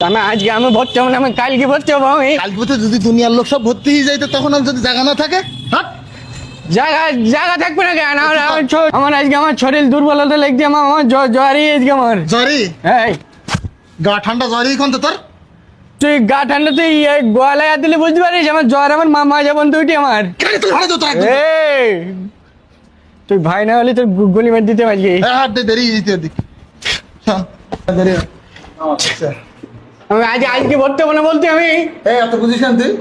আমি আজকে আমি ভর্তি হবো না, আমি কালকে ভর্তি হবো। আমি কালকে যদি দুনিয়ার লোক সব ভর্তি হয়ে যাইতো তখন আর যদি জায়গা না থাকে, হ্যাঁ জায়গা জায়গা থাকবে না কেন? আমার আজকে আমার শরীর দুর্বলতা লাগছে, আমার জ্বরই আজকে আমার। জ্বরই? এই গা ঠান্ডা জ্বরই কোন তো তোর? তুই গা ঠান্ডা, তুই গলায় হাত দিলে বুঝতে পারিস আমার জ্বর, আমার মা যাবন তুইটি আমার। তুই ভাড়া দিত একদম। এই তুই ভাই না হলে তোর গুলি মার দিতে পারবি। হ্যাঁ দেরি দিতে দিক। দেরি আচ্ছা আমি আজকে ভর্তি হবো না বলতে আমি। এই এত বুঝিস না তুই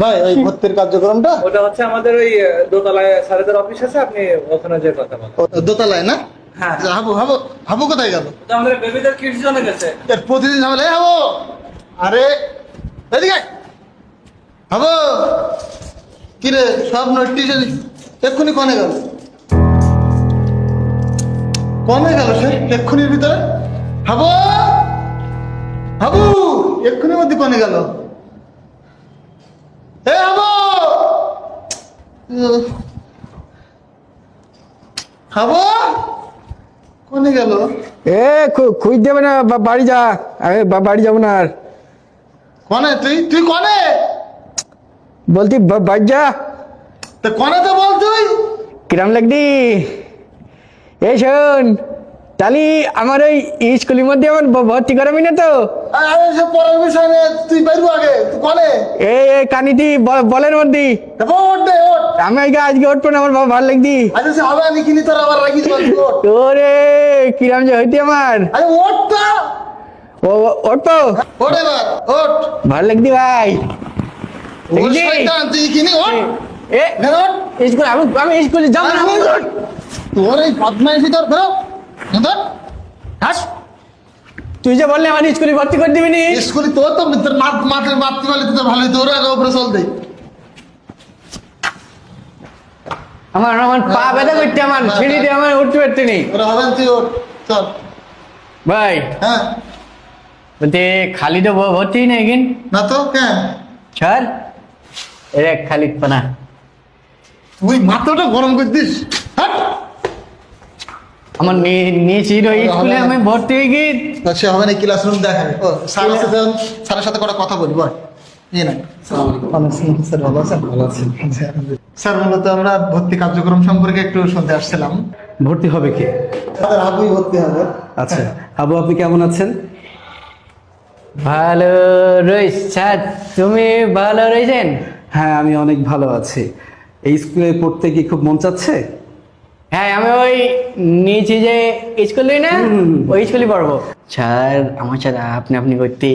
ভাই? ওই ভর্তির কার্যক্রমটা ওটা হচ্ছে আমাদের ওই দোতলায় স্যারেদের অফিস আছে, আপনি ওখানে যে কথা বলেন। দোতলায় না? হ্যাঁ। হাবু হাবু হাবু কোথায় গেল? তো আমাদের বেবিদের কিডস জোনে গেছে। এর প্রতিদিন ঝামেলা। এই হাবু, আরে এদিকে আয়। হাবু কি রে, সব নোটিশ এক্ষুনি কনে গেল? কনে গেল সে এক্ষুনির ভিতরে? হাবু হাবু এক্ষুনির মধ্যে কনে গেল? এ হাবু, হাবু কনে গেল? এ খুঁজ দেবে না, বাড়ি যা। আমি বাড়ি যাবো না আর। কনে তুই? তুই কনে বলতি বাড়ি যা। তা কনে তো বল তুই। কিরাম লাগদি? এই শোন, তাহলে আমার ওই স্কুলের মধ্যে আমার ভর্তি করাবি না তো? আরে সব পরের বিষয় নেই, তুই বাইরু আগে। তুই কনে? এই কানিতি বলের মধ্যে ওঠ দে ওঠ। আমি আজকে উঠবো না, আমার ভালো লাগদি। আরে সে হবে আমি কিনি তোর আবার রাগিস বল। ওঠ। তোরে কিরাম যে হইতি আমার। আরে ওঠ তো। ও উঠবো, ওঠ এবার ওঠ। ভালো লাগদি ভাই। ওঠ শয়তান, তুই কিনি ওঠ। এ নে ওঠ। স্কুল আমি স্কুলে যাবো না। তোর এই বদমাইশি তোর বেরো। নে তোর। হাস। তুই যে বললি আমার স্কুলে ভর্তি করে দিবি নি। স্কুলে তোর তো তোর মাতৃ তো ভালোই, তোর আগে উপরে চল দে। আমার পা ব্যথা করতে, আমার ছিঁড়ি দিয়ে আমার উঠতে পারতে নেই ওরা হবে না, তুই ওঠ চল। ভাই। হ্যাঁ বলতে খালি তো ভর্তি নেই কিন না তো কেন? ছাড় এরে খালি পানা। তুই মাথাটা গরম করে দিস। হাট। আমার নিয়েছি স্কুলে আমি ভর্তি হয়ে গিয়ে। সে হবে না, ক্লাসরুম দেখাবে। ও স্যার আছে, স্যারের সাথে কটা কথা বলি বল। এই না স্যার ভালো আছেন? ভালো আছেন স্যার। মূলত আমরা ভর্তি কার্যক্রম সম্পর্কে একটু শুনতে আসছিলাম। ভর্তি হবে কে? আমাদের হাবুই ভর্তি হবে। আচ্ছা আবু, আপনি কেমন আছেন? ভালো রয়েছ স্যার, তুমি ভালো রয়েছেন? হ্যাঁ, আমি অনেক ভালো আছি। এই স্কুলে পড়তে কি খুব মন চাচ্ছে? হ্যাঁ, আমি ওই নিয়েছি যে স্কুল না, ওই স্কুলে পড়বো। স্যার আমার সাথে আপনি করতে।